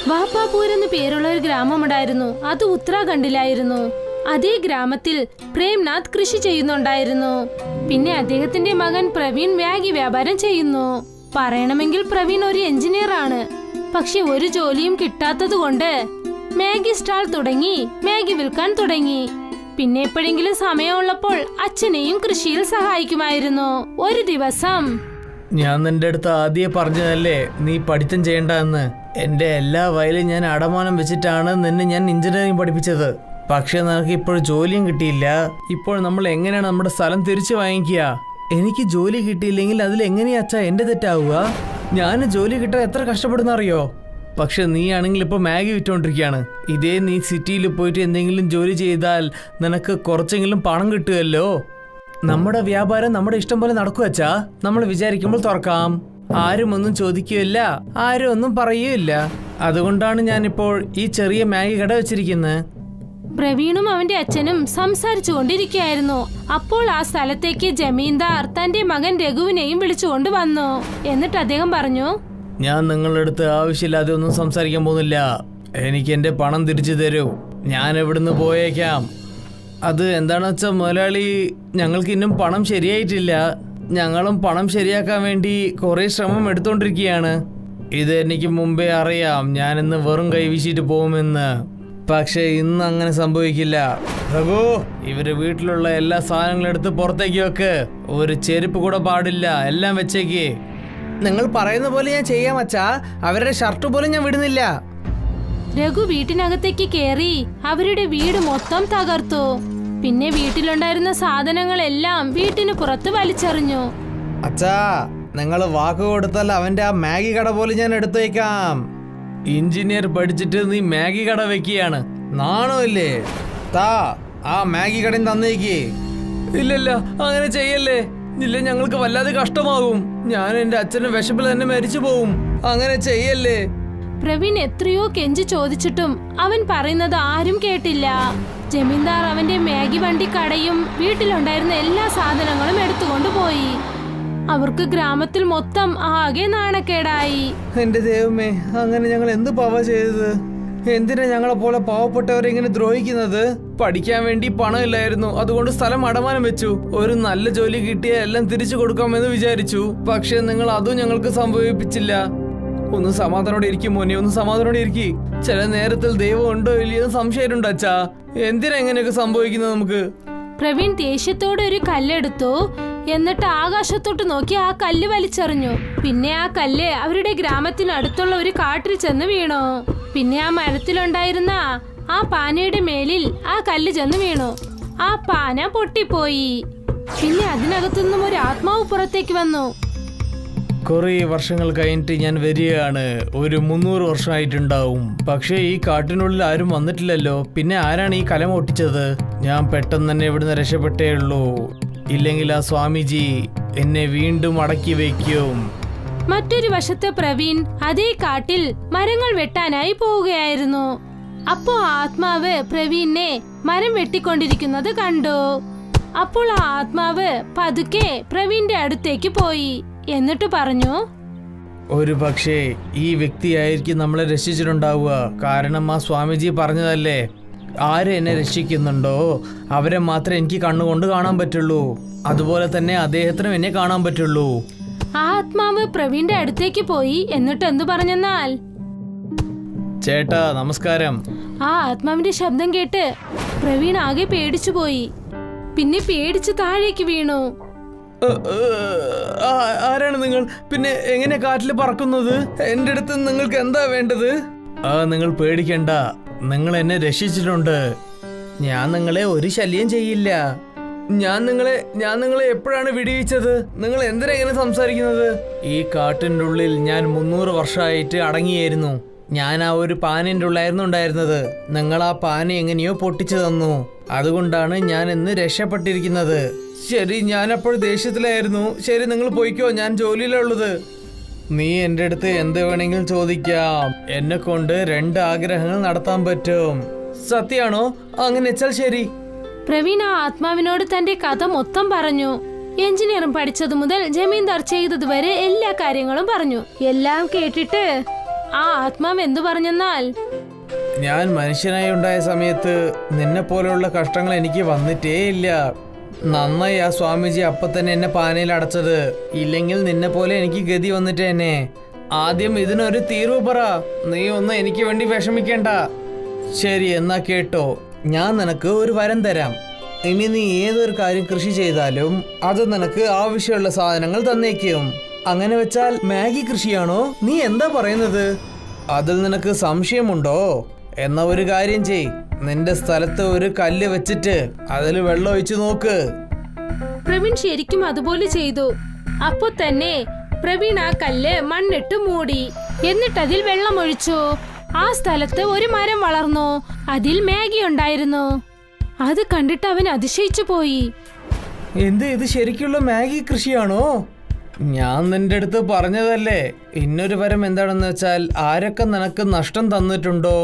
വാപ്പാപൂർ എന്ന് പേരുള്ള ഒരു ഗ്രാമമുണ്ടായിരുന്നു. അത് ഉത്തരാഖണ്ഡിലായിരുന്നു. അതേ ഗ്രാമത്തിൽ പ്രേംനാഥ് കൃഷി ചെയ്യുന്നുണ്ടായിരുന്നു. പിന്നെ അദ്ദേഹത്തിന്റെ മകൻ പ്രവീൺ മാഗി വ്യാപാരം ചെയ്യുന്നു. പറയണമെങ്കിൽ പ്രവീൺ ഒരു എഞ്ചിനീയർ ആണ്. പക്ഷെ ഒരു ജോലിയും കിട്ടാത്തത് കൊണ്ട് മാഗി സ്റ്റാൾ തുടങ്ങി മാഗി വിൽക്കാൻ തുടങ്ങി. പിന്നെ എപ്പോഴെങ്കിലും സമയമുള്ളപ്പോൾ അച്ഛനെയും കൃഷിയിൽ സഹായിക്കുമായിരുന്നു. ഒരു ദിവസം, ഞാൻ നിന്റെ അടുത്ത് ആദ്യം പറഞ്ഞതല്ലേ നീ പഠിത്തം ചെയ്യണ്ടെന്ന്. എന്റെ എല്ലാ വയലും ഞാൻ അടമാനം വെച്ചിട്ടാണ് നിന്നെ ഞാൻ എഞ്ചിനീയറിംഗ് പഠിപ്പിച്ചത്. പക്ഷെ നിനക്ക് ഇപ്പോൾ ജോലിയും കിട്ടിയില്ല. ഇപ്പോൾ നമ്മൾ എങ്ങനെയാണ് നമ്മുടെ സ്ഥലം തിരിച്ചു വാങ്ങിക്കുക? എനിക്ക് ജോലി കിട്ടിയില്ലെങ്കിൽ അതിൽ എങ്ങനെയാ അച്ഛാ എന്റെ തെറ്റാവുക? ഞാൻ ജോലി കിട്ടാൻ എത്ര കഷ്ടപ്പെടുന്ന അറിയോ? പക്ഷെ നീ ആണെങ്കിൽ ഇപ്പോൾ മാഗി വിറ്റുകൊണ്ടിരിക്കുകയാണ്. ഇതേ നീ സിറ്റിയിൽ പോയിട്ട് എന്തെങ്കിലും ജോലി ചെയ്താൽ നിനക്ക് കുറച്ചെങ്കിലും പണം കിട്ടുമല്ലോ. നമ്മുടെ വ്യാപാരം നമ്മുടെ ഇഷ്ടം പോലെ നടക്കുവച്ചാ. നമ്മൾ വിചാരിക്കുമ്പോൾ തുറക്കാം. ആരും ഒന്നും ചോദിക്കുകയില്ല, ആരും ഒന്നും പറയുകയില്ല. അതുകൊണ്ടാണ് ഞാനിപ്പോൾ ഈ ചെറിയ മാഗി കട വെച്ചിരിക്കുന്നത്. പ്രവീണും അവന്റെ അച്ഛനും സംസാരിച്ചു കൊണ്ടിരിക്കുകയായിരുന്നു. അപ്പോൾ ആ സ്ഥലത്തേക്ക് ജമീന്ദാർ തന്റെ മകൻ രഘുവിനെയും വിളിച്ചുകൊണ്ട് വന്നു. എന്നിട്ട് അദ്ദേഹം പറഞ്ഞു, ഞാൻ നിങ്ങളുടെ അടുത്ത് ആവശ്യമില്ലാതെ ഒന്നും സംസാരിക്കാൻ പോകുന്നില്ല. എനിക്ക് എൻ്റെ പണം തിരിച്ചു തരൂ. ഞാൻ എവിടുന്ന് പോയേക്കാം. അത് എന്താണെന്ന് വെച്ചാൽ മുതലാളി, ഞങ്ങൾക്ക് ഇന്നും പണം ശരിയായിട്ടില്ല. ഞങ്ങളും പണം ശരിയാക്കാൻ വേണ്ടി കുറേ ശ്രമം എടുത്തുകൊണ്ടിരിക്കുകയാണ്. ഇത് എനിക്ക് മുമ്പേ അറിയാം, ഞാനിന്ന് വെറും കൈവീശിയിട്ട് പോകുമെന്ന്. പക്ഷേ ഇന്ന് അങ്ങനെ സംഭവിക്കില്ല. രഘു, ഇവര് വീട്ടിലുള്ള എല്ലാ സാധനങ്ങളും എടുത്ത് പുറത്തേക്ക് വെക്ക്. ഒരു ചെരുപ്പ് കൂടെ പാടില്ല, എല്ലാം വെച്ചേക്ക്. നിങ്ങൾ പറയുന്ന പോലെ ഞാൻ ചെയ്യാം അച്ഛാ. അവരുടെ ഷർട്ട് പോലും ഞാൻ വിടുന്നില്ല. രഘു വീട്ടിനകത്തേക്ക് കേറി അവരുടെ വീട് മൊത്തം തകർത്തു. പിന്നെ വീട്ടിലുണ്ടായിരുന്ന സാധനങ്ങളെല്ലാം വീട്ടിന് പുറത്ത് വലിച്ചെറിഞ്ഞു. അച്ഛാ, നിങ്ങൾ വാക്ക് കൊടുത്താൽ അവന്റെ ആ മാഗി കട പോലും ഞാൻ എടുത്തു വയ്ക്കാം. എഞ്ചിനീയർ പഠിച്ചിട്ട് നീ മാഗി കട വെക്കുകയാണ്, നാണമില്ലേ? താ ആ മാഗി കടയും തന്നേക്ക്. ഇല്ലല്ല, അങ്ങനെ ചെയ്യല്ലേ. ഇല്ല, ഞങ്ങൾക്ക് വല്ലാതെ കഷ്ടമാകും. ഞാൻ എന്റെ അച്ഛന്റെ വിശപ്പിൽ തന്നെ മരിച്ചു പോവും. അങ്ങനെ ചെയ്യല്ലേ. പ്രവീൺ എത്രയോ കെഞ്ചി ചോദിച്ചിട്ടും അവൻ പറയുന്നത് ആരും കേട്ടില്ല. ജമീന്ദാർ അവന്റെ മാഗി വണ്ടി കടയും വീട്ടിലുണ്ടായിരുന്ന എല്ലാ സാധനങ്ങളും എടുത്തുകൊണ്ട് പോയി. അവർക്ക് ഗ്രാമത്തിൽ മൊത്തം ആകെ നാണക്കേടായി. എന്റെ ദൈവമേ, അങ്ങനെ ഞങ്ങൾ എന്ത് പാവ ചെയ്തത്? എന്തിനാ ഞങ്ങളെ പോലെ പാവപ്പെട്ടവരെ ഇങ്ങനെ ദ്രോഹിക്കുന്നത്? പഠിക്കാൻ വേണ്ടി പണമില്ലായിരുന്നു, അതുകൊണ്ട് സ്ഥലം അടമാനം വെച്ചു. ഒരു നല്ല ജോലി കിട്ടിയാൽ എല്ലാം തിരിച്ചു കൊടുക്കാമെന്ന് വിചാരിച്ചു. പക്ഷെ നിങ്ങൾ അതും ഞങ്ങൾക്ക് സംഭവിപ്പിച്ചില്ല. ഒന്ന് സമാധാനോടെ ഇരിക്കും മോനെ, ഒന്ന് സമാധാനോടെ ഇരിക്കും. ചില നേരത്തിൽ ദൈവം ഉണ്ടോ ഇല്ലയോ സംശയമുണ്ട് അച്ഛാ. എന്തിനാ എങ്ങനെയൊക്കെ സംഭവിക്കുന്നത് നമുക്ക്? പ്രവീൺ ദേഷ്യത്തോടെ ഒരു കല്ലെടുത്തു. എന്നിട്ട് ആകാശത്തോട്ട് നോക്കി ആ കല്ല് വലിച്ചെറിഞ്ഞു. പിന്നെ ആ കല്ല് അവരുടെ ഗ്രാമത്തിനടുത്തുള്ള ഒരു കാട്ടിൽ ചെന്ന് വീണു. പിന്നെ ആ മരത്തിലുണ്ടായിരുന്ന ആ പാനയുടെ മേലിൽ ആ കല്ല് ചെന്ന് വീണു. ആ പാന പൊട്ടിപ്പോയി. പിന്നെ അതിനകത്തുനിന്നും ഒരു ആത്മാവ് പുറത്തേക്ക് വന്നു. കുറേ വർഷങ്ങൾ കഴിഞ്ഞിട്ട് ഞാൻ വരികയാണ്. ഒരു 300 വർഷമായിട്ടുണ്ടാവും. പക്ഷേ ഈ കാട്ടിനുള്ളിൽ ആരും വന്നിട്ടില്ലല്ലോ. പിന്നെ ആരാണ് ഈ കലം ഒട്ടിച്ചത്? ഞാൻ പെട്ടെന്ന് തന്നെ ഇവിടുന്ന് രക്ഷപ്പെട്ടേ ഉള്ളൂ. ഇല്ലെങ്കിൽ ആ സ്വാമിജി എന്നെ വീണ്ടും അടക്കി വയ്ക്കും. മറ്റൊരു വശത്ത് പ്രവീൺ അതേ കാട്ടിൽ മരങ്ങൾ വെട്ടാനായി പോവുകയായിരുന്നു. അപ്പോ ആത്മാവ് പ്രവീണിനെ മരം വെട്ടിക്കൊണ്ടിരിക്കുന്നത് കണ്ടു. അപ്പോൾ ആ ആത്മാവ് പതുക്കെ പ്രവീണിന്റെ അടുത്തേക്ക് പോയി. എന്നിട്ട് പറഞ്ഞു, ഒരു പക്ഷേ ഈ വ്യക്തിയായിരിക്കും നമ്മളെ രക്ഷിച്ചിട്ടുണ്ടാവുക. കാരണം ആ സ്വാമിജി പറഞ്ഞതല്ലേ, ആര് എന്നെ രക്ഷിക്കുന്നുണ്ടോ അവരെ മാത്രമേ എനിക്ക് കണ്ണുകൊണ്ട് കാണാൻ പറ്റുള്ളൂ. അതുപോലെ തന്നെ അദ്ദേഹത്തിനും എന്നെ കാണാൻ പറ്റുള്ളൂ. ആ ആത്മാവ് പ്രവീണിന്റെ അടുത്തേക്ക് പോയി. എന്നിട്ട് എന്തു പറഞ്ഞെന്നാൽ, ചേട്ടാ നമസ്കാരം. ആ ആത്മാവിന്റെ ശബ്ദം കേട്ട് പ്രവീൺ ആകെ പേടിച്ചു പോയി. പിന്നെ പേടിച്ച് താഴേക്ക് വീണു. ആരാണ് നിങ്ങൾ? പിന്നെ എങ്ങനെ കാറ്റിൽ പറക്കുന്നത്? എന്റെ അടുത്ത് നിങ്ങൾക്ക് എന്താ വേണ്ടത്? നിങ്ങൾ പേടിക്കണ്ട, നിങ്ങൾ എന്നെ രക്ഷിച്ചിട്ടുണ്ട്. ഞാൻ നിങ്ങളെ ഒരു ശല്യം ചെയ്യില്ല. ഞാൻ നിങ്ങളെ എപ്പോഴാണ് വിടിവിച്ചത്? നിങ്ങൾ എന്തിനാ ഇങ്ങനെ സംസാരിക്കുന്നത്? ഈ കാട്ടിൻ്റെ ഉള്ളിൽ ഞാൻ 300 വർഷമായിട്ട് അടങ്ങിയായിരുന്നു. ഞാൻ ആ ഒരു പാനിൻ്റെ ഉള്ളിലായിരുന്നു ഉണ്ടായിരുന്നത്. നിങ്ങൾ ആ പാന എങ്ങനെയോ പൊട്ടിച്ചു തന്നു. അതുകൊണ്ടാണ് ഞാൻ ഇന്ന് രക്ഷപ്പെട്ടിരിക്കുന്നത്. ശരി, ഞാനപ്പോൾ ദേഷ്യത്തിലായിരുന്നു. ശരി, നിങ്ങൾ പോയിക്കോ, ഞാൻ ജോലിയിലുള്ളത്. നീ എൻ്റെ അടുത്ത് എന്ത് വേണമെങ്കിലും ചോദിക്കാം. എന്നെ കൊണ്ട് 2 ആഗ്രഹങ്ങൾ നടത്താൻ പറ്റും. സത്യാണോ? അങ്ങനെ വെച്ചാൽ ശരി. പ്രവീൺ ആ ആത്മാവിനോട് തന്റെ കഥ മൊത്തം പറഞ്ഞു. എഞ്ചിനീയറിംഗ് പഠിച്ചതു മുതൽ ജമീന്ദാർ ചെയ്തതുവരെ എല്ലാ കാര്യങ്ങളും പറഞ്ഞു. എല്ലാം കേട്ടിട്ട് ആ ആത്മാവ് എന്തു പറഞ്ഞെന്നാൽ, ഞാൻ മനുഷ്യനായി ഉണ്ടായ സമയത്ത് നിന്നെ പോലെയുള്ള കഷ്ടങ്ങൾ എനിക്ക് വന്നിട്ടേ ഇല്ല. നന്നായി ആ സ്വാമിജി അപ്പൊ തന്നെ എന്നെ പാനയിൽ അടച്ചത്. ഇല്ലെങ്കിൽ നിന്നെ പോലെ എനിക്ക് ഗതി വന്നിട്ടേനെ. ആദ്യം ഇതിനൊരു തീർവ് പറ. നീ ഒന്നും എനിക്ക് വേണ്ടി വിഷമിക്കേണ്ട. ശരി, എന്നാ കേട്ടോ, ഞാൻ നിനക്ക് ഒരു വരം തരാം. ഇനി നീ ഏതൊരു കാര്യം കൃഷി ചെയ്താലും അത് നിനക്ക് ആവശ്യമുള്ള സാധനങ്ങൾ തന്നേക്കും. അങ്ങനെ വെച്ചാൽ മാഗി കൃഷിയാണോ? നീ എന്താ പറയുന്നത്? അതിൽ നിനക്ക് സംശയമുണ്ടോ? എന്നാ ഒരു കാര്യം ചെയ്, നിന്റെ സ്ഥലത്ത് ഒരു കല്ല് വെച്ചിട്ട് അതിൽ വെള്ളം ഒഴിച്ചു നോക്ക്. പ്രവീൺ ശരിക്കും അതുപോലെ ചെയ്തു. അപ്പൊ തന്നെ പ്രവീൺ ആ കല്ല് മണ്ണിട്ട് മൂടി. എന്നിട്ട് അതിൽ വെള്ളം ഒഴിച്ചു. ആ സ്ഥലത്ത് ഒരു മരം വളർന്നു. അതിൽ മാഗി ഉണ്ടായിരുന്നു. അത് കണ്ടിട്ട് അവൻ അതിശയിച്ചു പോയി. ഇത് ശരിക്കുള്ള മാഗി കൃഷിയാണോ? ഞാൻ നിന്റെ അടുത്ത് പറഞ്ഞതല്ലേ. ഇന്നൊരു വരം എന്താണെന്ന് വെച്ചാൽ, ആരൊക്കെ നിനക്ക് നഷ്ടം തന്നിട്ടുണ്ടോ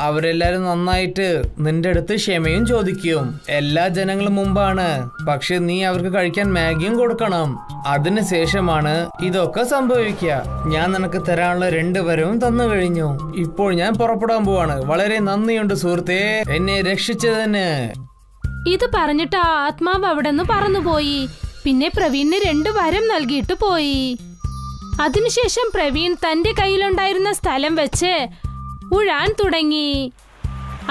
അവരെല്ലാരും നന്നായിട്ട് നിന്റെ അടുത്ത് ക്ഷമയും ചോദിക്കും. എല്ലാ ജനങ്ങളും മുമ്പാണ്. പക്ഷെ നീ അവർക്ക് കഴിക്കാൻ മാഗിയും കൊടുക്കണം. അതിനുശേഷമാണ് ഇതൊക്കെ സംഭവിക്കുക. ഞാൻ നിനക്ക് തരാനുള്ള 2 വരവും തന്നു കഴിഞ്ഞു. ഇപ്പോൾ ഞാൻ പുറപ്പെടാൻ പോവാണ്. വളരെ നന്ദിയുണ്ട് സുഹൃത്തേ, എന്നെ രക്ഷിച്ചതിന്. ഇത് പറഞ്ഞിട്ട് ആ ആത്മാവ് അവിടെ നിന്ന് പറന്നുപോയി. പിന്നെ പ്രവീണിന് 2 വരം നൽകിയിട്ട് പോയി. അതിനുശേഷം പ്രവീൺ തന്റെ കയ്യിലുണ്ടായിരുന്ന സ്ഥലം വെച്ച് ഉഴാൻ തുടങ്ങി.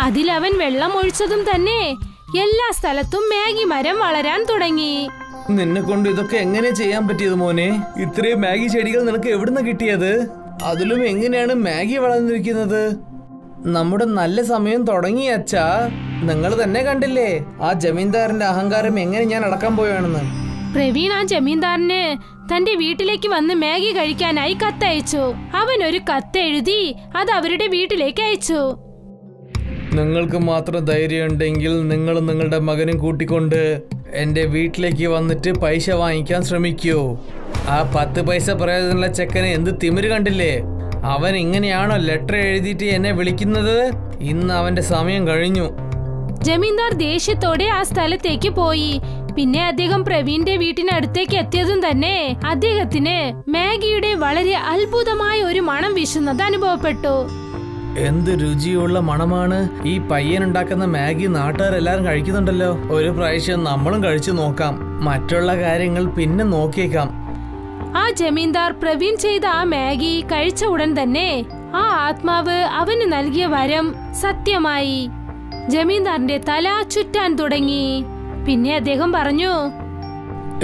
അതിലവൻ വെള്ളം ഒഴിച്ചതും തന്നെ എല്ലാ സ്ഥലത്തും മാഗി മരം വളരാൻ തുടങ്ങി. നിന്നെ കൊണ്ട് ഇതൊക്കെ എങ്ങനെ ചെയ്യാൻ പറ്റിയത് മോനെ? ഇത്രയും മാഗി ചെടികൾ നിനക്ക് എവിടുന്ന് കിട്ടിയത്? അതിലും എങ്ങനെയാണ് മാഗി വളർന്നിരിക്കുന്നത്? നമ്മുടെ നല്ല സമയം തുടങ്ങി അച്ഛാ. നിങ്ങൾ തന്നെ കണ്ടില്ലേ ആ ജമീന്ദാറിന്റെ അഹങ്കാരം എങ്ങനെ ഞാൻ അടക്കാൻ പോയാണെന്ന്. പ്രവീൺ ആ ജമീന്ദാറിന് തന്റെ വീട്ടിലേക്ക് വന്ന് മാഗി കഴിക്കാനായി കത്തയച്ചു. അവൻ ഒരു കത്തെഴുതി അത് അവരുടെ വീട്ടിലേക്ക് അയച്ചു. നിങ്ങൾക്ക് മാത്രം ധൈര്യം ഉണ്ടെങ്കിൽ നിങ്ങൾ നിങ്ങളുടെ മകനും കൂട്ടിക്കൊണ്ട് എന്റെ വീട്ടിലേക്ക് വന്നിട്ട് പൈസ വാങ്ങിക്കാൻ ശ്രമിക്കൂ. ആ 10 പൈസ പ്രയോജനമുള്ള ചെക്കനെ എന്ത് തിമിര് കണ്ടില്ലേ? അവൻ ഇങ്ങനെയാണോ ലെറ്റർ എഴുതിയിട്ട് എന്നെ വിളിക്കുന്നത്? ഇന്ന് അവന്റെ സമയം കഴിഞ്ഞു. ജമീന്ദാർ ദേഷ്യത്തോടെ ആ സ്ഥലത്തേക്ക് പോയി. പിന്നെ അദ്ദേഹം പ്രവീണിന്റെ വീട്ടിനടുത്തേക്ക് എത്തിയതും തന്നെ അദ്ദേഹത്തിന് മാഗിയുടെ വളരെ അത്ഭുതമായ ഒരു മണം വീശുന്നത് അനുഭവപ്പെട്ടു. എന്ത് രുചിയുള്ള മണമാണ്! ഈ പയ്യൻ ഉണ്ടാക്കുന്ന മാഗി നാട്ടുകാരെല്ലാരും കഴിക്കുന്നുണ്ടല്ലോ. ഒരു പ്രാവശ്യം നമ്മളും കഴിച്ചു നോക്കാം. മറ്റുള്ള കാര്യങ്ങൾ പിന്നെ നോക്കിയേക്കാം. ആ ജമീന്ദാർ പ്രവീൺ ചെയ്ത ആ മാഗി കഴിച്ച ഉടൻ തന്നെ ആ ആത്മാവ് അവന് നൽകിയ വരം സത്യമായി. ജമീന്ദാറിന്റെ തല ചുറ്റാൻ തുടങ്ങി. പിന്നെ അദ്ദേഹം പറഞ്ഞു,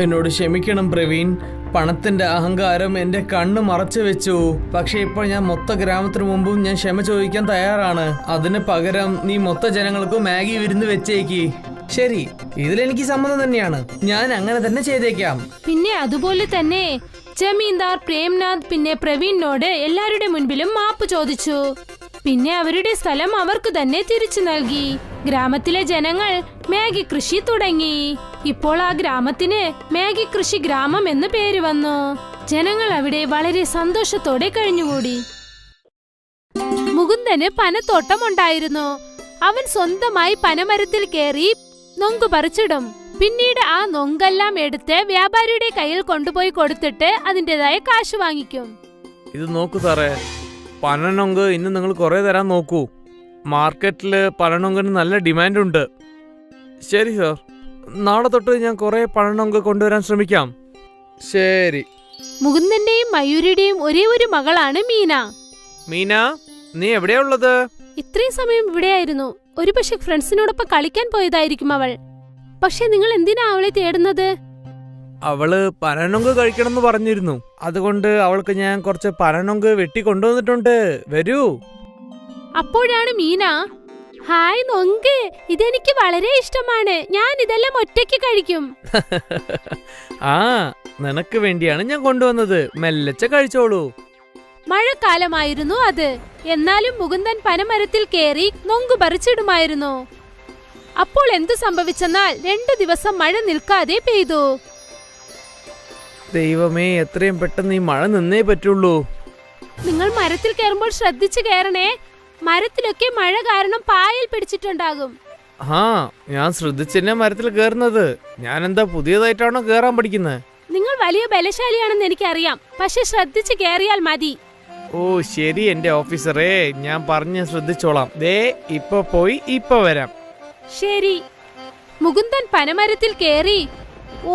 എന്നോട് ക്ഷമിക്കണം പ്രവീൺ. പണത്തിന്റെ അഹങ്കാരം എന്റെ കണ്ണ് മറച്ചു വെച്ചു. പക്ഷെ ഇപ്പോൾ ഞാൻ മൊത്ത ഗ്രാമത്തിന് മുമ്പും ഞാൻ ക്ഷമ ചോദിക്കാൻ തയ്യാറാണ്. അതിന് പകരം നീ മൊത്ത ജനങ്ങൾക്ക് മാഗി വിരുന്ന് വെച്ചേക്ക്. ശരി, ഇതിലെനിക്ക് സമ്മതം തന്നെയാണ്. ഞാൻ അങ്ങനെ തന്നെ ചെയ്തേക്കാം. പിന്നെ അതുപോലെ തന്നെ ജമീന്ദാർ പ്രേംനാഥ് പിന്നെ പ്രവീണിനോട് എല്ലാവരുടെ മുൻപിലും മാപ്പ് ചോദിച്ചു. പിന്നെ അവരുടെ സ്ഥലം അവർക്ക് തന്നെ തിരിച്ചു നൽകി. ഗ്രാമത്തിലെ ജനങ്ങൾ മാഗി കൃഷി തുടങ്ങി. ഇപ്പോൾ ആ ഗ്രാമത്തിന് മാഗി കൃഷി ഗ്രാമം എന്ന് പേര് വന്നു. ജനങ്ങൾ അവിടെ വളരെ സന്തോഷത്തോടെ കഴിഞ്ഞുകൂടി. മുകുന്ദന് പനത്തോട്ടം ഉണ്ടായിരുന്നു. അവൻ സ്വന്തമായി പനമരത്തിൽ കയറി നൊങ്ക് പറിച്ചിടും. പിന്നീട് ആ നൊങ്കെല്ലാം എടുത്ത് വ്യാപാരിയുടെ കയ്യിൽ കൊണ്ടുപോയി കൊടുത്തിട്ട് അതിൻ്റെതായ കാശ് വാങ്ങിക്കും. ഇത് നോക്കൂ സാറേ, പനനൊങ്ക് ഇന്ന് നിങ്ങൾ കുറെ തരാൻ നോക്കൂ. മാർക്കറ്റില് പനനൊങ്കിന് നല്ല ഡിമാൻഡ് ഉണ്ട്. ശരി സാർ, നാളെ തൊട്ട് ഞാൻ കുറെ പനനൊങ്ക് കൊണ്ടുവരാൻ ശ്രമിക്കാം. ശരി. മുകുന്ദന്റെയും മയൂരിയുടെയും ഒരേ ഒരു മകളാണ് മീന. മീന, നീ എവിടെയാ ഉള്ളത്? ഇത്രയും സമയം ഇവിടെയായിരുന്നു. ഒരു പക്ഷെ ഫ്രണ്ട്സിനോടൊപ്പം കളിക്കാൻ പോയതായിരിക്കും അവൾ. പക്ഷെ നിങ്ങൾ എന്തിനാ അവളെ തേടുന്നത്? അവള് പനനൊങ്ക് കഴിക്കണമെന്ന് പറഞ്ഞിരുന്നു. അതുകൊണ്ട് അവൾക്ക് ഞാൻ കുറച്ച് പനനൊങ്ക് വെട്ടി കൊണ്ടുവന്നിട്ടുണ്ട്. വരൂ. അപ്പോഴാണ് മീന, ഹായ് നൊങ്ക്, ഇതെനിക്ക് വളരെ ഇഷ്ടമാണ്. ഞാൻ ഇതെല്ലാം ഒറ്റയ്ക്ക് കഴിക്കും. ആ, നിനക്ക് വേണ്ടിയാണ് ഞാൻ കൊണ്ടുവന്നത്. മെല്ലച്ച കഴിച്ചോളൂ. മഴക്കാലമായിരുന്നു അത്. എന്നാലും മുകുന്ദൻ പനമരത്തിൽ കയറി നൊങ്ക് പറിച്ചിടുമായിരുന്നു. അപ്പോൾ എന്തു സംഭവിച്ചെന്നാൽ 2 ദിവസം മഴ നിൽക്കാതെ പെയ്തു. ദൈവമേ, എത്രയും പെട്ടെന്ന് ഈ മഴ നിന്നേ പറ്റുള്ളൂ. നിങ്ങൾ മരത്തിൽ കയറുമ്പോൾ ശ്രദ്ധിച്ചു കയറണേ. മരത്തിലൊക്കെ മഴ കാരണം പായൽ പിടിച്ചിട്ടുണ്ടാകും. ആ, ഞാൻ ശ്രദ്ധിച്ചെന്നെ മരത്തിൽ കയറുന്നത്. ഞാൻ എന്താ പുതിയതായിട്ടാണോ കയറാൻ പഠിക്കുന്നത്? നിങ്ങൾ വലിയ ബലശാലിയാണെന്ന് എനിക്കറിയാം. പക്ഷെ ശ്രദ്ധിച്ചു കയറിയാൽ മതി. ഓ ശരി എന്റെ ഓഫീസറേ, ഞാൻ പറഞ്ഞ് ശ്രദ്ധിച്ചോളാം. ദേ ഇപ്പൊ പോയി ഇപ്പൊ വരാം. ശരി. മുകുന്ദൻ പനമരത്തിൽ കേറി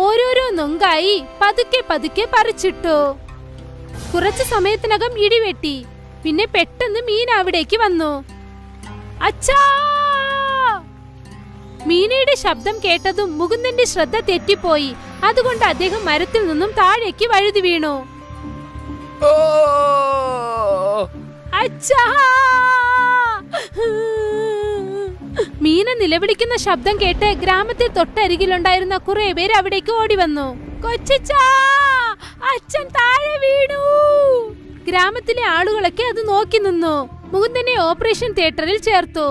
ഓരോരോ നൊങ്കായി പതുക്കെ പതുക്കെ പറിച്ചിട്ടു. കുറച്ചു സമയത്തിനകം ഇടിവെട്ടി. പിന്നെ പെട്ടെന്ന് മീന അവിടേക്ക് വന്നു. അച്ഛാ! മീനയുടെ ശബ്ദം കേട്ടതും മുകുന്ദന്റെ ശ്രദ്ധ തെറ്റിപ്പോയി. അതുകൊണ്ട് അദ്ദേഹം മരത്തിൽ നിന്നും താഴേക്ക് വഴുതി വീണു. അച്ഛാ! മീന നിലവിളിക്കുന്ന ശബ്ദം കേട്ട് ഗ്രാമത്തിൽ തൊട്ടരികിലുണ്ടായിരുന്ന കുറെ പേര് അവിടേക്ക് ഓടി വന്നു. കൊച്ചച്ചാ, അച്ഛൻ താഴെ വീണു. ഗ്രാമത്തിലെ ആളുകളൊക്കെ അത് നോക്കി നിന്നു. മുകുന്ദനെ ഓപ്പറേഷൻ തിയേറ്ററിൽ ചേർത്തു.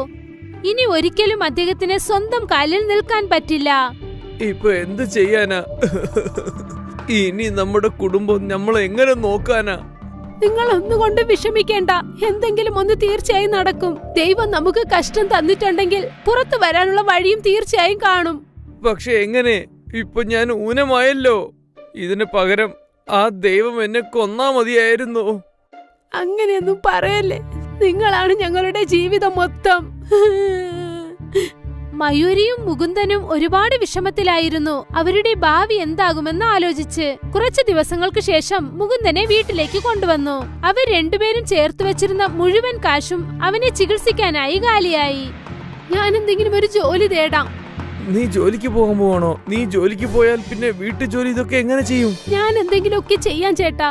ഇനി ഒരിക്കലും അദ്ദേഹത്തിന് സ്വന്തം കാലിൽ നിൽക്കാൻ പറ്റില്ല. ഇപ്പൊ എന്ത് ചെയ്യാനാ? ഇനി നമ്മുടെ കുടുംബം നമ്മൾ എങ്ങനെ നോക്കാനാ? നിങ്ങൾ ഒന്നുകൊണ്ട് വിഷമിക്കേണ്ട. എന്തെങ്കിലും ഒന്ന് തീർച്ചയായും നടക്കും. ദൈവം നമുക്ക് കഷ്ടം തന്നിട്ടുണ്ടെങ്കിൽ പുറത്തു വരാനുള്ള വഴിയും തീർച്ചയായും കാണും. പക്ഷെ എങ്ങനെ? ഇപ്പൊ ഞാൻ ഊനമായല്ലോ. ഇതിന് പകരം ആ ദൈവം എന്നെ കൊന്നാ മതിയായിരുന്നു. അങ്ങനെയൊന്നും പറയല്ലേ. നിങ്ങളാണ് ഞങ്ങളുടെ ജീവിതം മൊത്തം. മയൂരിയും മുകുന്ദനും ഒരുപാട് വിഷമത്തിലായിരുന്നു. അവരുടെ ഭാവി എന്താകുമെന്ന് ആലോചിച്ച്. കുറച്ചു ദിവസങ്ങൾക്ക് ശേഷം മുകുന്ദനെ വീട്ടിലേക്ക് കൊണ്ടുവന്നു. അവർ രണ്ടുപേരും ചേർത്ത് വെച്ചിരുന്ന മുഴുവൻ കാശും അവനെ ചികിത്സിക്കാനായി കാലിയായി. ഞാൻ എന്തെങ്കിലും ഒരു ജോലി തേടാം. നീ ജോലിക്ക് പോകാൻ പോവാണോ? നീ ജോലിക്ക് പോയാൽ പിന്നെ വീട്ടു ജോലി ഇതൊക്കെ എങ്ങനെ ചെയ്യും? ഞാൻ എന്തെങ്കിലുമൊക്കെ ചെയ്യാൻ ചേട്ടാ.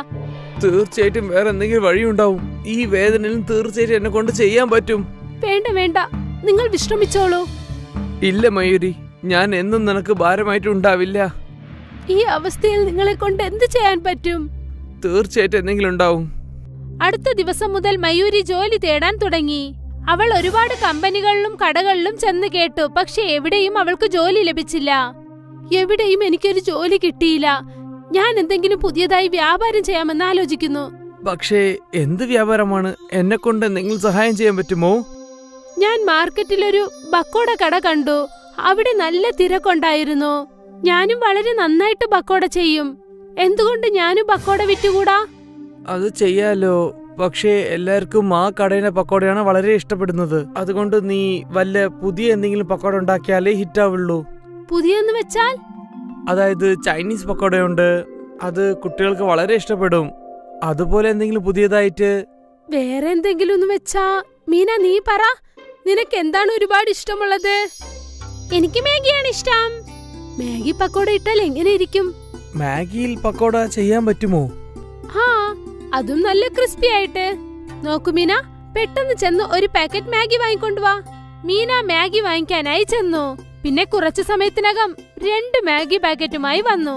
തീർച്ചയായിട്ടും വേറെ എന്തെങ്കിലും വഴിയുണ്ടാവും. ഈ വേദനയിലും തീർച്ചയായിട്ടും എന്നെ കൊണ്ട് ചെയ്യാൻ പറ്റും. വേണ്ട വേണ്ട, നിങ്ങൾ വിശ്രമിച്ചോളൂ. ഇല്ല മയൂരി, ഞാൻ എന്നും നിനക്ക് ഭാരമായിട്ടുണ്ടാവില്ല. ഈ അവസ്ഥയിൽ നിങ്ങളെ കൊണ്ട് എന്ത് ചെയ്യാൻ പറ്റും? തീർച്ചയായിട്ടും എന്തെങ്കിലും ഉണ്ടാവും. അടുത്ത ദിവസം മുതൽ മയൂരി ജോലി തേടാൻ തുടങ്ങി. അവൾ ഒരുപാട് കമ്പനികളിലും കടകളിലും ചെന്ന് കേട്ടു. പക്ഷെ എവിടെയും അവൾക്ക് ജോലി ലഭിച്ചില്ല. എവിടെയും എനിക്കൊരു ജോലി കിട്ടിയില്ല. ഞാൻ എന്തെങ്കിലും പുതിയതായി വ്യാപാരം ചെയ്യാമെന്ന് ആലോചിക്കുന്നു. പക്ഷേ എന്ത് വ്യാപാരമാണ്? എന്നെ കൊണ്ട് എന്തെങ്കിലും സഹായം ചെയ്യാൻ പറ്റുമോ? ഞാൻ മാർക്കറ്റിലൊരു ബക്കോട കട കണ്ടു. അവിടെ നല്ല തിരക്കുണ്ടായിരുന്നു. ഞാനും വളരെ നന്നായിട്ട് ബക്കോട ചെയ്യും. എന്തുകൊണ്ട് ഞാനും ബക്കോട വിറ്റുകൂടാ? അത് ചെയ്യാലോ. പക്ഷേ എല്ലാവർക്കും ആ കടയിലെ പക്കോടയാണ് വളരെ ഇഷ്ടപ്പെടുന്നത്. അതുകൊണ്ട് നീ വല്ല പുതിയ എന്തെങ്കിലും പക്കോട ഉണ്ടാക്കിയാലേ ഹിറ്റാവുള്ളൂ. പുതിയെന്ന് വെച്ചാൽ? അതായത് ചൈനീസ് പക്കോടയുണ്ട്, അത് കുട്ടികൾക്ക് വളരെ ഇഷ്ടപ്പെടും. അതുപോലെ എന്തെങ്കിലും പുതിയതായിട്ട്. വേറെ എന്തെങ്കിലും ഒന്ന് വെച്ചാ? മീന, നീ പറ, നിനക്ക് എന്താണ് ഒരുപാട് ഇഷ്ടമുള്ളത്? എനിക്ക് മാഗിയാണ് ഇഷ്ടം. മാഗി പക്കോട ഇട്ടാൽ എങ്ങനെ ഇരിക്കും? മാഗിയിൽ പക്കോട ചെയ്യാൻ പറ്റുമോ? ഹാ, അതും നല്ല ക്രിസ്പി ആയിട്ട്. നോക്കൂ മീന, പെട്ടെന്ന് ചെന്ന് ഒരു പാക്കറ്റ് മാഗി വാങ്ങിക്കൊണ്ടുവാ. മീന മാഗി വാങ്ങിക്കാനായി ചെന്നു. പിന്നെ കുറച്ചു സമയത്തിനകം 2 മാഗി പാക്കറ്റുമായി വന്നു.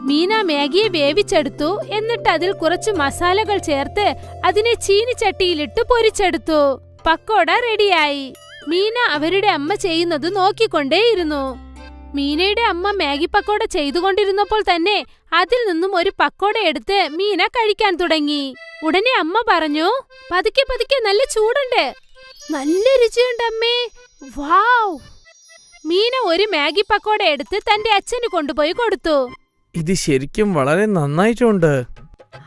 മീന മാഗിയെ വേവിച്ചെടുത്തു. എന്നിട്ട് അതിൽ കുറച്ച് മസാലകൾ ചേർത്ത് അതിനെ ചീനിച്ചട്ടിയിലിട്ട് പൊരിച്ചെടുത്തു. പക്കോട റെഡിയായി. മീന അവരുടെ അമ്മ ചെയ്യുന്നത് നോക്കിക്കൊണ്ടേയിരുന്നു. മീനയുടെ അമ്മ മാഗി പക്കോട ചെയ്തുകൊണ്ടിരുന്നപ്പോൾ തന്നെ അതിൽ നിന്നും ഒരു പക്കോട എടുത്ത് മീന കഴിക്കാൻ തുടങ്ങി. ഉടനെ അമ്മ പറഞ്ഞു, പതുക്കെ പതുക്കെ, നല്ല ചൂടുണ്ട്, നല്ല രുചിയുണ്ട് അമ്മേ, വാവ്. മീന ഒരു മാഗി പക്കോട എടുത്ത് തന്റെ അച്ഛന് കൊണ്ടുപോയി കൊടുത്തു. ഇത് ശരിക്കും വളരെ നന്നായിട്ടുണ്ട്.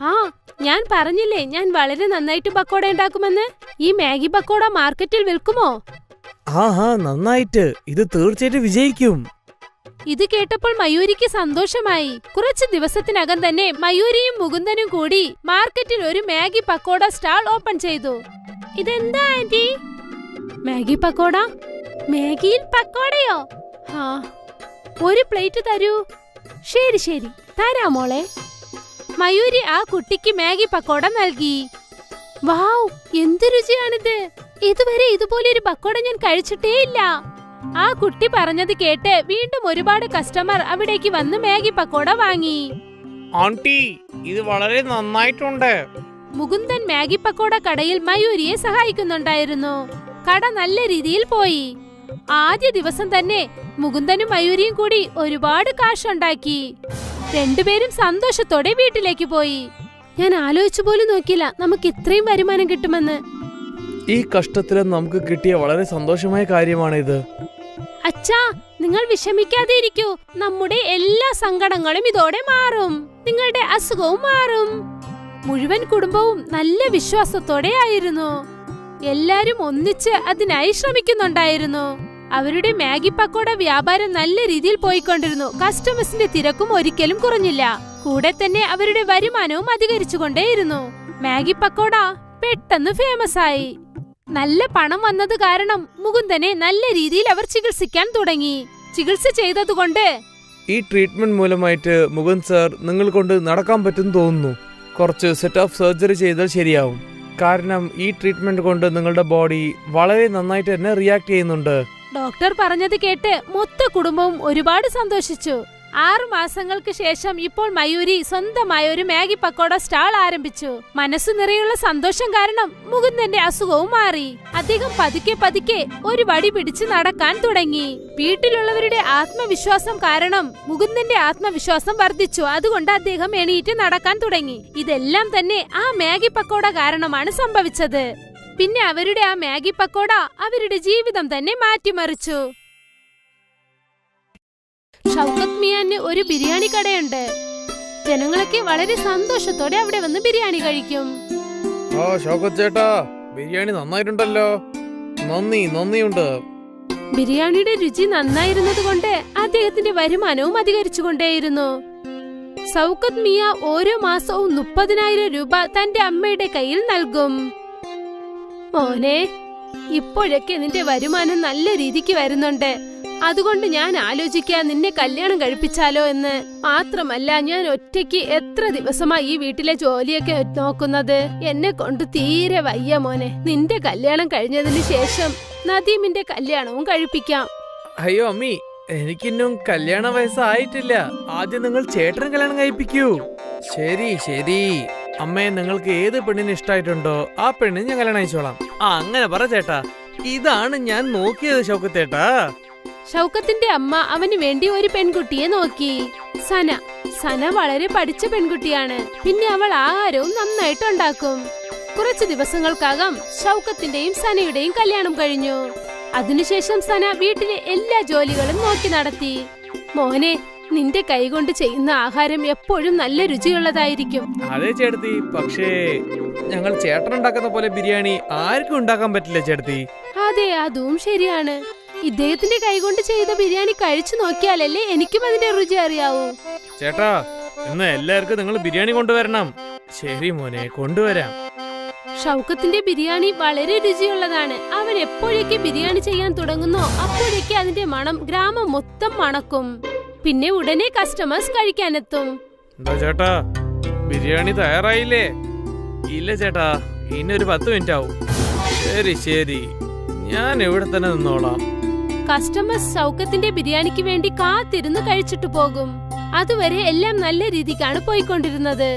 ആ, ഞാൻ പറഞ്ഞില്ലേ ഞാൻ വളരെ നന്നായിട്ട് പക്കോട ഉണ്ടാക്കുമെന്ന്. ഈ മാഗി പക്കോട മാർക്കറ്റിൽ വിൽക്കുമോ? ആഹാ, നന്നായിട്ട്. ഇത് തീർച്ചയായിട്ടും വിജയിക്കും. ഇത് കേട്ടപ്പോൾ മയൂരിക്ക് സന്തോഷമായി. കുറച്ചു ദിവസത്തിനകം തന്നെ മയൂരിയും മുകുന്ദനും കൂടി മാർക്കറ്റിൽ ഒരു മാഗി പക്കോട സ്റ്റാൾ ഓപ്പൺ ചെയ്തു. ഇതെന്താ ആന്റി? മാഗി പക്കോട? മാഗിയിൽ പക്കോടയോ? ആ, ഒരു പ്ലേറ്റ് തരൂ. ശരി ശരി, തരാമോളെ. മയൂരി ആ കുട്ടിക്ക് മാഗി പക്കോട നൽകി. വാവ്, എന്ത് രുചിയാണിത്! ഇതുവരെ ഇതുപോലെ ഒരു പക്കോട ഞാൻ കഴിച്ചിട്ടേ ഇല്ല. ആ കുട്ടി പറഞ്ഞത് കേട്ട് വീണ്ടും ഒരുപാട് കസ്റ്റമർ അവിടേക്ക് വന്ന് മാഗി പക്കോട വാങ്ങി. ആന്റി, ഇത് വളരെ നന്നായിട്ടുണ്ട്. മുകുന്ദൻ മാഗി പക്കോട കടയിൽ മയൂരിയെ സഹായിക്കുന്നുണ്ടായിരുന്നു. കട നല്ല രീതിയിൽ പോയി. ആദ്യ ദിവസം തന്നെ മുകുന്ദനും മയൂരിയും കൂടി ഒരുപാട് കാശുണ്ടാക്കി. രണ്ടുപേരും സന്തോഷത്തോടെ വീട്ടിലേക്ക് പോയി. ഞാൻ ആലോചിച്ചു പോലും നോക്കില്ല നമുക്ക് ഇത്രയും വരുമാനം കിട്ടുമെന്ന്. ഈ കഷ്ടത്തിലും നമുക്ക് കിട്ടിയ വളരെ സന്തോഷമായ കാര്യമാണിത്. അച്ഛാ, നിങ്ങൾ വിഷമിക്കാതെ ഇരിക്കൂ. നമ്മുടെ എല്ലാ സങ്കടങ്ങളും ഇതോടെ മാറും. നിങ്ങളുടെ അസുഖവും മാറും. മുഴുവൻ കുടുംബവും നല്ല വിശ്വാസത്തോടെ ആയിരുന്നു. എല്ലാരും ഒന്നിച്ച് അതിനായി ശ്രമിക്കുന്നുണ്ടായിരുന്നു. അവരുടെ മാഗി പക്കോട വ്യാപാരം നല്ല രീതിയിൽ പോയിക്കൊണ്ടിരുന്നു. കസ്റ്റമേഴ്സിന്റെ തിരക്കും ഒരിക്കലും കുറഞ്ഞില്ല. കൂടെ തന്നെ അവരുടെ വരുമാനവും അധികരിച്ചുകൊണ്ടേയിരുന്നു. മാഗി പക്കോട പെട്ടെന്ന് ഫേമസ് ആയി. നല്ല പണം വന്നത് കാരണം മുകുന്ദനെ നല്ല രീതിയിൽ അവർ ചികിത്സിക്കാൻ തുടങ്ങി. ചികിത്സ ചെയ്തതുകൊണ്ട് ഈ ട്രീറ്റ്മെന്റ് മൂലമായിട്ട് മുകുന്ദ് സാർ നിങ്ങൾ കൊണ്ട് നടക്കാൻ പറ്റും തോന്നുന്നു. കുറച്ച് സെറ്റ് ഓഫ് സർജറി ചെയ്താൽ ശരിയാവും. കാരണം ഈ ട്രീറ്റ്മെന്റ് കൊണ്ട് നിങ്ങളുടെ ബോഡി വളരെ നന്നായിട്ട് തന്നെ റിയാക്ട് ചെയ്യുന്നുണ്ട്. ഡോക്ടർ പറഞ്ഞത് കേട്ട് മൊത്ത കുടുംബവും ഒരുപാട് സന്തോഷിച്ചു. 6 മാസങ്ങൾക്ക് ശേഷം ഇപ്പോൾ മയൂരി സ്വന്തമായ ഒരു മാഗി പക്കോട സ്റ്റാൾ ആരംഭിച്ചു. മനസ്സു നിറയുള്ള സന്തോഷം കാരണം മുകുന്ദന്റെ അസുഖവും മാറി. അദ്ദേഹം പതുക്കെ പതുക്കെ ഒരു വടി പിടിച്ച് നടക്കാൻ തുടങ്ങി. വീട്ടിലുള്ളവരുടെ ആത്മവിശ്വാസം കാരണം മുകുന്ദന്റെ ആത്മവിശ്വാസം വർദ്ധിച്ചു. അതുകൊണ്ട് അദ്ദേഹം എണീറ്റ് നടക്കാൻ തുടങ്ങി. ഇതെല്ലാം തന്നെ ആ മാഗി പക്കോട കാരണമാണ് സംഭവിച്ചത്. പിന്നെ അവരുടെ ആ മാഗി പക്കോട അവരുടെ ജീവിതം തന്നെ മാറ്റിമറിച്ചു. ഷൗക്കത്ത് മിയാന് ഒരു ബിരിയാണി കടയുണ്ട്. ജനങ്ങളൊക്കെ വളരെ സന്തോഷത്തോടെ അവിടെ വന്ന് ബിരിയാണി കഴിക്കും. ഷൗക്കത്ത് ചേട്ടാ, ബിരിയാണി നന്നായിട്ടുണ്ടല്ലോ. നന്ദിയുണ്ട്. ബിരിയാണിയുടെ രുചി നന്നായിരുന്നത് കൊണ്ട് അദ്ദേഹത്തിന്റെ വരുമാനവും അധികരിച്ചുകൊണ്ടേയിരുന്നു. ഷൗക്കത്ത് മിയ ഓരോ മാസവും 30,000 രൂപ തന്റെ അമ്മയുടെ കയ്യിൽ നൽകും. മോനെ, ഇപ്പോഴൊക്കെ നിന്റെ വരുമാനം നല്ല രീതിക്ക് വരുന്നുണ്ട്. അതുകൊണ്ട് ഞാൻ ആലോചിക്കാൻ നിന്നെ കല്യാണം കഴിപ്പിച്ചാലോ എന്ന്. മാത്രമല്ല, ഞാൻ ഒറ്റയ്ക്ക് എത്ര ദിവസമായി ഈ വീട്ടിലെ ജോലിയൊക്കെ നോക്കുന്നത്. എന്നെ കൊണ്ട് തീരെ വയ്യ മോനെ. നിന്റെ കല്യാണം കഴിഞ്ഞതിന് ശേഷം നദീമിന്റെ കല്യാണവും കഴിപ്പിക്കാം. അയ്യോ അമ്മി, എനിക്കിന്നും കല്യാണ വയസ്സായിട്ടില്ല. ആദ്യം നിങ്ങൾ ചേട്ടന് കല്യാണം കഴിപ്പിക്കൂ. ശരി അമ്മേ, നിങ്ങൾക്ക് ഏത് പെണ്ണിന് ഇഷ്ടായിട്ടുണ്ടോ ആ പെണ്ണിന് ഞാൻ കല്യാണം അയച്ചോളാം. അങ്ങനെ പറ ചേട്ടാ. ഇതാണ് ഞാൻ നോക്കിയത് ഷൗക്കത്തേട്ടാ. ഷൗക്കത്തിന്റെ അമ്മ അവന് വേണ്ടി ഒരു പെൺകുട്ടിയെ നോക്കി. സന വളരെ പഠിച്ച പെൺകുട്ടിയാണ്. പിന്നെ അവൾ ആഹാരവും നന്നായിട്ട് ഉണ്ടാക്കും. കുറച്ചു ദിവസങ്ങൾക്കകം ഷൗക്കത്തിന്റെയും സനയുടെയും കല്യാണം കഴിഞ്ഞു. അതിനുശേഷം സന വീട്ടിലെ എല്ലാ ജോലികളും നോക്കി നടത്തി. മോനെ, നിന്റെ കൈകൊണ്ട് ചെയ്യുന്ന ആഹാരം എപ്പോഴും നല്ല രുചിയുള്ളതായിരിക്കും. അതെ ചേട്ടത്തി, പക്ഷേ ഞങ്ങൾ ചേട്ടൻ ഉണ്ടാക്കുന്ന പോലെ ബിരിയാണി ആർക്കും ഉണ്ടാക്കാൻ പറ്റില്ല ചേട്ടത്തി. അതെ, അതും ശരിയാണ്. ഇദ്ദേഹത്തിന്റെ കൈകൊണ്ട് ചെയ്ത ബിരിയാണി കഴിച്ചു നോക്കിയാലല്ലേ എനിക്കും അതിന്റെ രുചി അറിയാവൂ. ചേട്ടാ, ഇന്ന് എല്ലാവർക്കും നിങ്ങൾ ബിരിയാണി കൊണ്ടുവരണം. ശരി മോനെ, കൊണ്ടുവരാം. ഷൗക്കത്തിന്റെ ബിരിയാണി വളരെ രുചിയുള്ളതാണ്. അവൻ എപ്പോഴേക്ക് ബിരിയാണി ചെയ്യാൻ തുടങ്ങുന്നോ അപ്പോഴേക്ക് അതിന്റെ മണം ഗ്രാമം മൊത്തം മണക്കും. പിന്നെ ഉടനെ കസ്റ്റമേഴ്സ് കഴിക്കാനെത്തും. എന്താ ചേട്ടാ, ബിരിയാണി തയ്യാറായില്ലേ? ഇല്ല ചേട്ടാ, ഇനി ഒരു 10 മിനിറ്റ് ആവും. ശരി, ഞാൻ ഇവിടെ തന്നെ നിന്നോളാം. കസ്റ്റമേഴ്സ് ഷൗക്കത്തിന്റെ ബിരിയാണിക്ക് വേണ്ടി കാത്തിരുന്ന് കഴിച്ചിട്ട് പോകും. അതുവരെ എല്ലാം നല്ല രീതിക്കാണ് പോയിക്കൊണ്ടിരുന്നത്.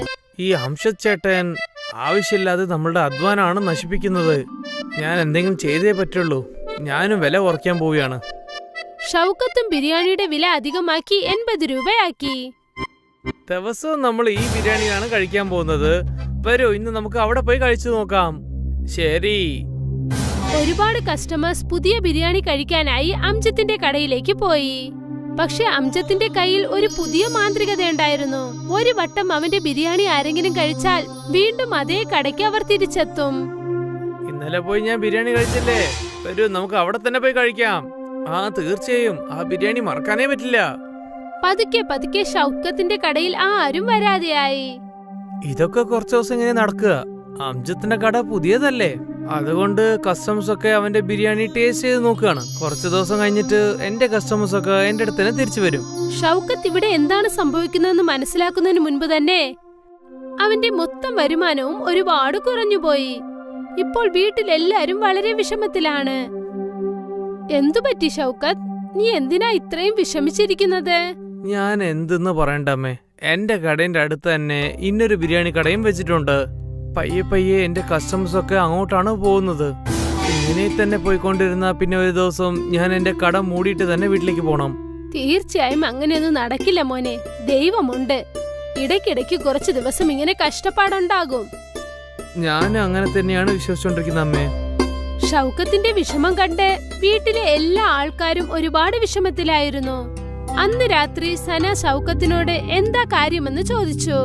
ഈ അംഷദ് ചേട്ടൻ ആവശ്യമില്ലാതെ നമ്മളുടെ അധ്വാനമാണ് നശിപ്പിക്കുന്നത്. ഞാൻ എന്തെങ്കിലും ചെയ്തേ പറ്റുള്ളൂ. ഞാനും വില കുറയ്ക്കാൻ പോവുകയാണ്. ഷൗക്കത്തും ബിരിയാണിയുടെ വില അധികമാക്കി 80 രൂപയാക്കി. ദിവസവും നമ്മൾ ഈ ബിരിയാണിയാണ് കഴിക്കാൻ പോകുന്നത്. വരൂ, ഇന്ന് നമുക്ക് അവിടെ പോയി കഴിച്ചു നോക്കാം. ശരി. ഒരുപാട് കസ്റ്റമേഴ്സ് പുതിയ ബിരിയാണി കഴിക്കാനായി അംജത്തിന്റെ കടയിലേക്ക് പോയി. പക്ഷെ അംജത്തിന്റെ കയ്യിൽ ഒരു പുതിയ മാന്ത്രികതയുണ്ടായിരുന്നു. ഒരു വട്ടം അവന്റെ ബിരിയാണി ആരെങ്കിലും കഴിച്ചാൽ വീണ്ടും അതേ കടയ്ക്ക് അവർ തിരിച്ചെത്തും. ഇന്നലെ പോയി ഞാൻ ബിരിയാണി കഴിച്ചില്ലേ? വരൂ, നമുക്ക് അവിടെ തന്നെ പോയി കഴിക്കാം. തീർച്ചയായും ആ ബിരിയാണി മറക്കാനേ പറ്റില്ല. പതുക്കെ ഷൗക്കത്തിന്റെ കടയിൽ ആരും വരാതെയായി. ഇതൊക്കെ കുറച്ചു ദിവസം ഇങ്ങനെ നടക്കുക. അംജത്തിന്റെ കട പുതിയതല്ലേ, അതുകൊണ്ട് കസ്റ്റമേഴ്സ് ഒക്കെ അവന്റെ ബിരിയാണി ടേസ്റ്റ് ചെയ്ത് നോക്കുകയാണ്. കുറച്ചു ദിവസം കഴിഞ്ഞിട്ട് എന്റെ കസ്റ്റമേഴ്സ് ഒക്കെ എന്റെ അടുത്ത് തന്നെ തിരിച്ചു വരും. ഷൗക്കത്ത് ഇവിടെ എന്താണ് സംഭവിക്കുന്നതെന്ന് മനസ്സിലാക്കുന്നതിന് മുൻപ് തന്നെ അവന്റെ മൊത്തം വരുമാനവും ഒരുപാട് കുറഞ്ഞുപോയി. ഇപ്പോൾ വീട്ടിലെല്ലാരും വളരെ വിഷമത്തിലാണ്. എന്തുപറ്റി ഷൗക്കത്ത്? നീ എന്തിനാ ഇത്രയും വിഷമിച്ചിരിക്കുന്നത്? ഞാൻ എന്തെന്ന് പറയണ്ടമ്മേ, എന്റെ കടയുടെ അടുത്ത് തന്നെ ഇന്നൊരു ബിരിയാണി കടയും വെച്ചിട്ടുണ്ട്. പയ്യെ എന്റെ കസ്റ്റമേഴ്സ് ഒക്കെ അങ്ങോട്ടാണ് പോകുന്നത്. ഇങ്ങനെ തന്നെ പോയിക്കൊണ്ടിരുന്ന പിന്നെ ഒരു ദിവസം ഞാൻ എന്റെ കട മൂടിയിട്ട് തന്നെ വീട്ടിലേക്ക് പോണം. തീർച്ചയായും അങ്ങനെയൊന്നും നടക്കില്ല മോനെ. ദൈവമുണ്ട്. ഇടയ്ക്കിടയ്ക്ക് കുറച്ചു ദിവസം ഇങ്ങനെ കഷ്ടപ്പാടുണ്ടാകും. ഞാൻ അങ്ങനെ തന്നെയാണ് വിശ്വസിച്ചോണ്ടിരിക്കുന്നത് അമ്മേ. ഷൗക്കത്തിന്റെ വിഷമം കണ്ട് വീട്ടിലെ എല്ലാ ആൾക്കാരും ഒരുപാട് വിഷമത്തിലായിരുന്നു. അന്ന് രാത്രി സന ഷൗക്കത്തിനോട് എന്താ കാര്യമെന്ന് ചോദിച്ചു.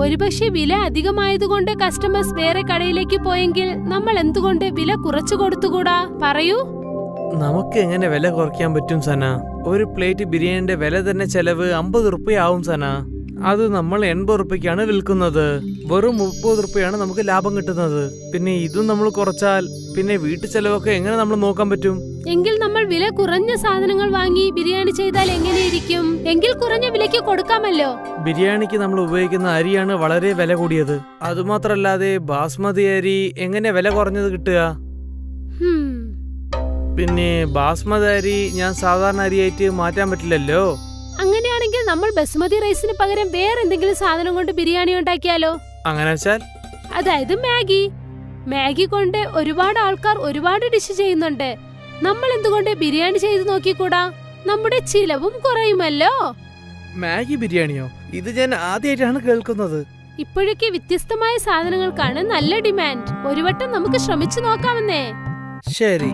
ഒരുപക്ഷെ വില അധികമായതുകൊണ്ട് കസ്റ്റമേഴ്സ് വേറെ കടയിലേക്ക് പോയെങ്കിൽ നമ്മൾ എന്തുകൊണ്ട് വില കുറച്ചു കൊടുത്തുകൂടാ? പറയൂ. നമുക്ക് എങ്ങനെ വില കുറയ്ക്കാൻ പറ്റും സന? ഒരു പ്ലേറ്റ് ബിരിയാണിന്റെ വില തന്നെ ചെലവ് 50 റുപ്യ ആവും സന. അത് നമ്മൾ 80 റുപ്യക്കാണ് വിൽക്കുന്നത്. വെറും 30 റുപ്യാണ് നമുക്ക് ലാഭം കിട്ടുന്നത്. പിന്നെ ഇതും നമ്മൾ കുറച്ചാൽ പിന്നെ വീട്ടു ചെലവൊക്കെ എങ്ങനെ നമ്മൾ നോക്കാൻ പറ്റും? എങ്കിൽ നമ്മൾ വില കുറഞ്ഞ സാധനങ്ങൾ വാങ്ങി ബിരിയാണി ചെയ്താൽ എങ്ങനെയിരിക്കും? എങ്കിൽ കുറഞ്ഞ വിലയ്ക്ക് കൊടുക്കാമല്ലോ. ബിരിയാണിക്ക് നമ്മൾ ഉപയോഗിക്കുന്ന അരിയാണ് വളരെ വില കൂടിയത്. അതുമാത്രല്ലാതെ ബാസ്മതി അരി എങ്ങനെ വില കുറഞ്ഞത് കിട്ടുക? പിന്നെ ബാസ്മതി അരി ഞാൻ സാധാരണ അരിയായിട്ട് മാറ്റാൻ പറ്റില്ലല്ലോ. അങ്ങനെയാണെങ്കിൽ നമ്മൾ ബസുമതി റൈസിന് പകരം വേറെ എന്തെങ്കിലും സാധനം കൊണ്ട് ബിരിയാണി ഉണ്ടാക്കിയാലോ? അങ്ങനെ വെച്ചാൽ? അതായത് മാഗി കൊണ്ട് ഒരുപാട് ആൾക്കാർ ഒരുപാട് ഡിഷ് ചെയ്യുന്നുണ്ട്. നമ്മൾ എന്തുകൊണ്ട് ബിരിയാണി ചെയ്ത് നോക്കിക്കൂടാ? നമ്മുടെ ചിലവും കുറയുമല്ലോ. മാഗി ബിരിയാണിയോ? ഇത് ഞാൻ ആദ്യമായിട്ടാണ് കേൾക്കുന്നത്. ഇപ്പോഴൊക്കെ വ്യത്യസ്തമായ സാധനങ്ങൾക്കാണ് നല്ല ഡിമാൻഡ്. ഒരു വട്ടം നമുക്ക് ശ്രമിച്ചു നോക്കാമെന്നേ. ശരി,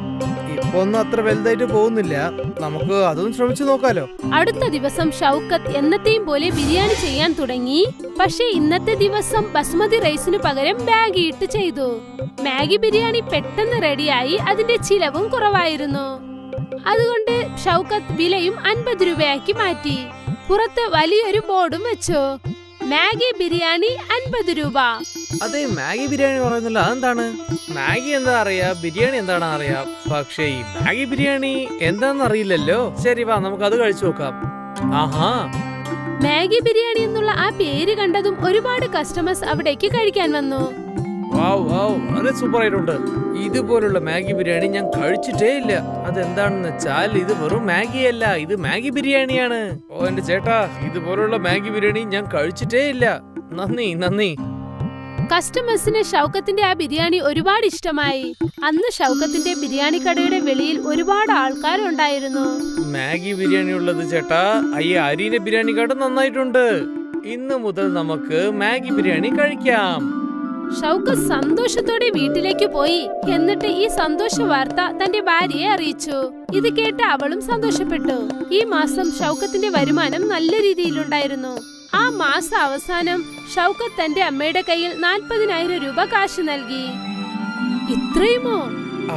ഇപ്പൊ ഒന്നും അത്ര വലുതായിട്ട് പോകുന്നില്ല. നമുക്ക് അതും ശ്രമിച്ചു നോക്കാലോ. അടുത്ത ദിവസം ഷൗക്കത്ത് എന്നത്തെയും പോലെ ബിരിയാണി ചെയ്യാൻ തുടങ്ങി. പക്ഷേ ഇന്നത്തെ ദിവസം ബസുമതി റൈസിനു പകരം മാഗി ഇട്ട് ചെയ്തു. മാഗി ബിരിയാണി പെട്ടെന്ന് റെഡിയായി. അതിന്റെ ചിലവും കുറവായിരുന്നു. അതുകൊണ്ട് ഷൗക്കത്ത് വിലയും 50 രൂപയാക്കി മാറ്റി. പുറത്ത് വലിയൊരു ബോർഡും വെച്ചു. മാഗി ബിരിയാണി 50 രൂപ. അതെ, മാഗി ബിരിയാണി പറയുന്നില്ല. അതെന്താണ്? മാഗി എന്താ അറിയാ, ബിരിയാണി എന്താണെന്ന് അറിയാം. പക്ഷേ ഈ മാഗി ബിരിയാണി എന്താണെന്ന് അറിയില്ലല്ലോ. ശരി, വാ നമുക്ക് അത് കഴിച്ചു നോക്കാം. ആഹാ, മാഗി ബിരിയാണി എന്നുള്ള ആ പേര് കണ്ടതും ഒരുപാട് കസ്റ്റമേഴ്സ് അവിടേക്ക് കഴിക്കാൻ വന്നു. വളരെ സൂപ്പർ ആയിട്ടുണ്ട്. ഇതുപോലുള്ള മാഗി ബിരിയാണി ഞാൻ കഴിച്ചിട്ടേ ഇല്ല. അതെന്താണെന്ന് വെച്ചാൽ ഇത് വെറും മാഗി അല്ല, ഇത് മാഗി ബിരിയാണിയാണ്. ഓ എന്റെ ചേട്ടാ, ഇതുപോലുള്ള മാഗി ബിരിയാണി ഞാൻ കഴിച്ചിട്ടേ ഇല്ല. നന്ദി. കസ്റ്റമേഴ്സിന് ഷൗക്കത്തിന്റെ ആ ബിരിയാണി ഒരുപാട് ഇഷ്ടമായി. അന്ന് ഷൗക്കത്തിന്റെ ബിരിയാണി കടയുടെ വെളിയിൽ ഒരുപാട് ആൾക്കാരുണ്ടായിരുന്നു. മാഗി ബിരിയാണി ഉള്ളത് ചേട്ടാ, അരീന ബിരിയാണി കട നന്നായിട്ടുണ്ട്. ഇന്ന് മുതൽ നമുക്ക് മാഗി ബിരിയാണി കഴിക്കാം. ഷൗക്കത്ത് സന്തോഷത്തോടെ വീട്ടിലേക്ക് പോയി. എന്നിട്ട് ഈ സന്തോഷ വാർത്ത തന്റെ ഭാര്യയെ അറിയിച്ചു. ഇത് കേട്ട് അവളും സന്തോഷപ്പെട്ടു. ഈ മാസം ഷൗക്കത്തിന്റെ വരുമാനം നല്ല രീതിയിലുണ്ടായിരുന്നു. ആ മാസ അവസാനം ഷൗക്കത്ത് തന്റെ അമ്മയുടെ കയ്യിൽ 40,000 രൂപ കാശ് നൽകി. ഇത്രയുമോ?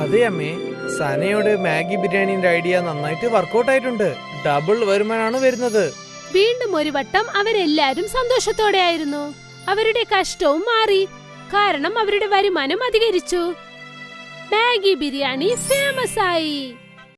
അതെ അമ്മേ, സനയുടെ മാഗി ബിരിയാണിന്റെ ഐഡിയ നന്നായിട്ട് വർക്കൗട്ട് ആയിട്ടുണ്ട്. ഡബിൾ വരുമാനമാണ് വരുന്നത്. വീണ്ടും ഒരു വട്ടം അവരെല്ലാരും സന്തോഷത്തോടെ ആയിരുന്നു. അവരുടെ കഷ്ടവും മാറി. കാരണം അവരുടെ വരുമാനം അധികരിച്ചു. മാഗി ബിരിയാണി ഫേമസ് ആയി.